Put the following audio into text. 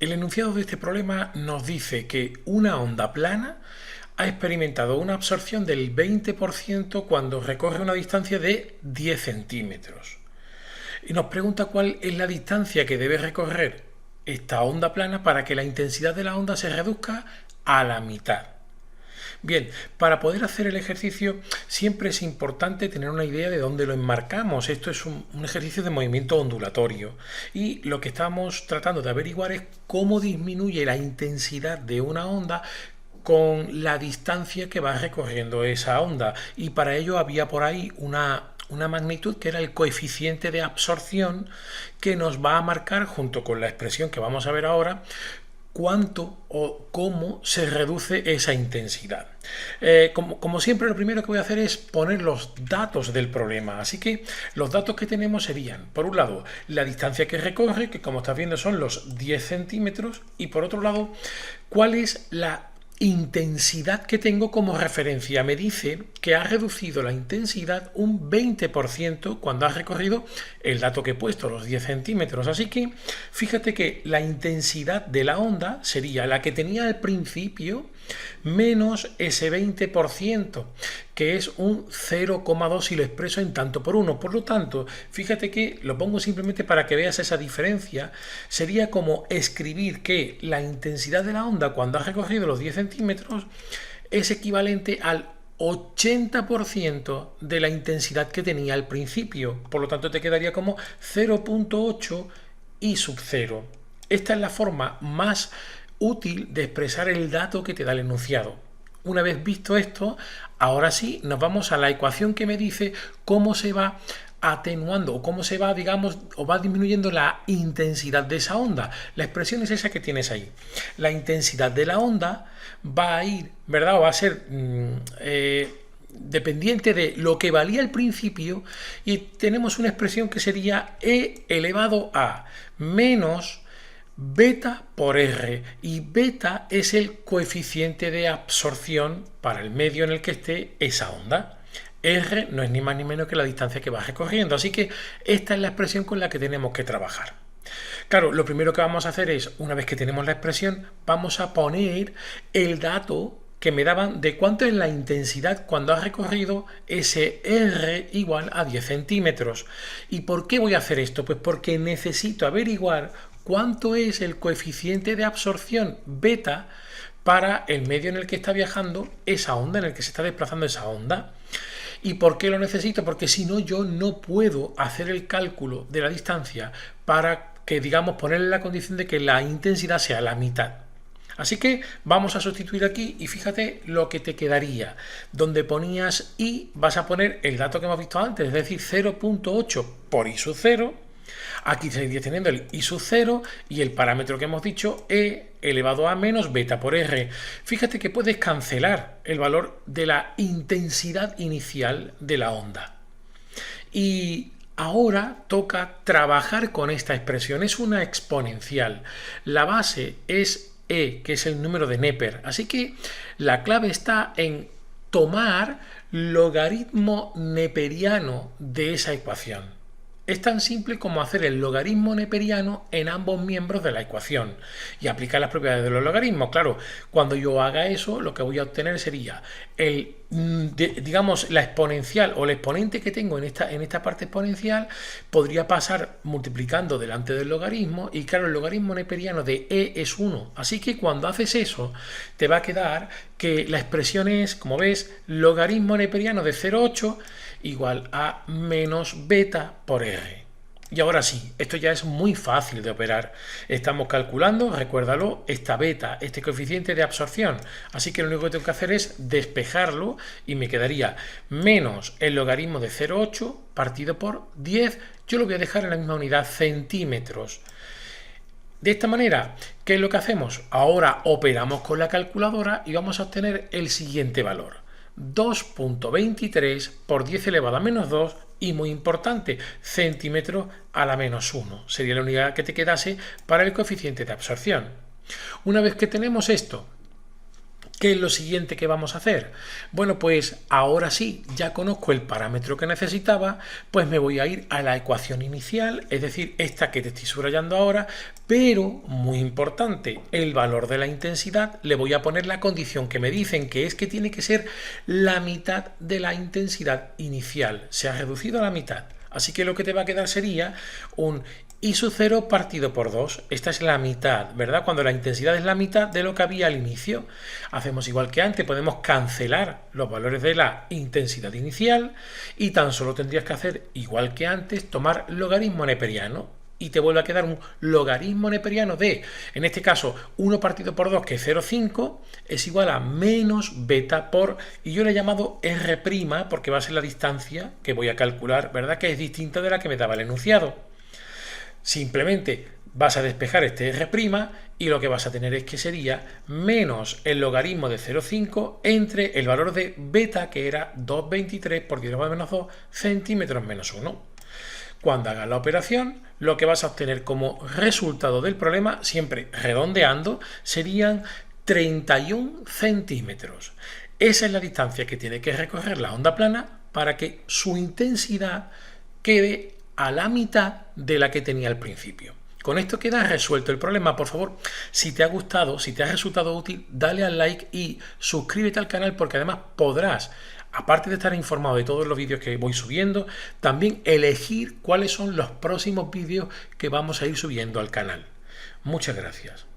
El enunciado de este problema nos dice que una onda plana ha experimentado una absorción del 20% cuando recorre una distancia de 10 centímetros. Y nos pregunta cuál es la distancia que debe recorrer esta onda plana para que la intensidad de la onda se reduzca a la mitad. Bien, para poder hacer el ejercicio siempre es importante tener una idea de dónde lo enmarcamos. Esto es un ejercicio de movimiento ondulatorio y lo que estamos tratando de averiguar es cómo disminuye la intensidad de una onda con la distancia que va recorriendo esa onda, y para ello había por ahí una magnitud que era el coeficiente de absorción, que nos va a marcar, junto con la expresión que vamos a ver ahora, cuánto o cómo se reduce esa intensidad. Como siempre, lo primero que voy a hacer es poner los datos del problema. Así que los datos que tenemos serían, por un lado, la distancia que recorre, que como estás viendo son los 10 centímetros, y por otro lado, cuál es la intensidad que tengo como referencia. Me dice que ha reducido la intensidad un 20% cuando ha recorrido el dato que he puesto, los 10 centímetros. Así que fíjate que la intensidad de la onda sería la que tenía al principio menos ese 20%, que es un 0,2 si lo expreso en tanto por uno. Por lo tanto, fíjate que lo pongo simplemente para que veas esa diferencia. Sería como escribir que la intensidad de la onda cuando ha recorrido los 10 centímetros es equivalente al 80% de la intensidad que tenía al principio. Por lo tanto, te quedaría como 0,8 y sub 0. Esta es la forma más útil de expresar el dato que te da el enunciado. Una vez visto esto, ahora sí nos vamos a la ecuación que me dice cómo se va atenuando o cómo se va, digamos, o va disminuyendo la intensidad de esa onda. La expresión es esa que tienes ahí. La intensidad de la onda va a ir, ¿verdad? O va a ser dependiente de lo que valía al principio, y tenemos una expresión que sería E elevado a menos beta por R, y beta es el coeficiente de absorción para el medio en el que esté esa onda. R no es ni más ni menos que la distancia que va recorriendo, así que esta es la expresión con la que tenemos que trabajar. Claro, lo primero que vamos a hacer es, una vez que tenemos la expresión, vamos a poner el dato que me daban de cuánto es la intensidad cuando ha recorrido ese R igual a 10 centímetros. ¿Y por qué voy a hacer esto? Pues porque necesito averiguar cuánto es el coeficiente de absorción beta para el medio en el que está viajando esa onda, en el que se está desplazando esa onda. ¿Y por qué lo necesito? Porque si no, yo no puedo hacer el cálculo de la distancia para que, digamos, ponerle la condición de que la intensidad sea la mitad. Así que vamos a sustituir aquí y fíjate lo que te quedaría. Donde ponías I vas a poner el dato que hemos visto antes, es decir, 0,8 por I sub 0. Aquí seguiría teniendo el I sub 0 y el parámetro que hemos dicho, E elevado a menos beta por R. Fíjate que puedes cancelar el valor de la intensidad inicial de la onda. Y ahora toca trabajar con esta expresión. Es una exponencial. La base es E, que es el número de Neper. Así que la clave está en tomar logaritmo neperiano de esa ecuación. Es tan simple como hacer el logaritmo neperiano en ambos miembros de la ecuación y aplicar las propiedades de los logaritmos. Claro, cuando yo haga eso, lo que voy a obtener sería digamos, la exponencial o el exponente que tengo en esta parte exponencial podría pasar multiplicando delante del logaritmo, y claro, el logaritmo neperiano de E es 1. Así que cuando haces eso, te va a quedar que la expresión es, como ves, logaritmo neperiano de 0,8 igual a menos beta por R. Y ahora sí, esto ya es muy fácil de operar. Estamos calculando, recuérdalo, esta beta, este coeficiente de absorción. Así que lo único que tengo que hacer es despejarlo y me quedaría menos el logaritmo de 0,8 partido por 10. Yo lo voy a dejar en la misma unidad, centímetros. De esta manera, ¿qué es lo que hacemos? Ahora operamos con la calculadora y vamos a obtener el siguiente valor. 2,23 por 10 elevado a menos 2 y, muy importante, centímetros a la menos 1. Sería la unidad que te quedase para el coeficiente de absorción. Una vez que tenemos esto, ¿Qué es lo siguiente que vamos a hacer? Bueno, pues ahora sí, ya conozco el parámetro que necesitaba, pues me voy a ir a la ecuación inicial, es decir, esta que te estoy subrayando ahora, pero, muy importante, el valor de la intensidad le voy a poner la condición que me dicen, que es que tiene que ser la mitad de la intensidad inicial. Se ha reducido a la mitad. Así que lo que te va a quedar sería un I sub 0 partido por 2. Esta es la mitad, ¿verdad? Cuando la intensidad es la mitad de lo que había al inicio. Hacemos igual que antes, podemos cancelar los valores de la intensidad inicial y tan solo tendrías que hacer igual que antes, tomar logaritmo neperiano. Y te vuelve a quedar un logaritmo neperiano de, en este caso, 1 partido por 2, que es 0,5, es igual a menos beta por, y yo le he llamado R', porque va a ser la distancia que voy a calcular, ¿verdad? Que es distinta de la que me daba el enunciado. Simplemente vas a despejar este R' y lo que vas a tener es que sería menos el logaritmo de 0,5 entre el valor de beta, que era 2,23 por 10 a la menos 2 centímetros menos 1. Cuando hagas la operación, lo que vas a obtener como resultado del problema, siempre redondeando, serían 31 centímetros. Esa es la distancia que tiene que recorrer la onda plana para que su intensidad quede a la mitad de la que tenía al principio. Con esto queda resuelto el problema. Por favor, si te ha gustado, si te ha resultado útil, dale al like y suscríbete al canal, porque además podrás, aparte de estar informado de todos los vídeos que voy subiendo, también elegir cuáles son los próximos vídeos que vamos a ir subiendo al canal. Muchas gracias.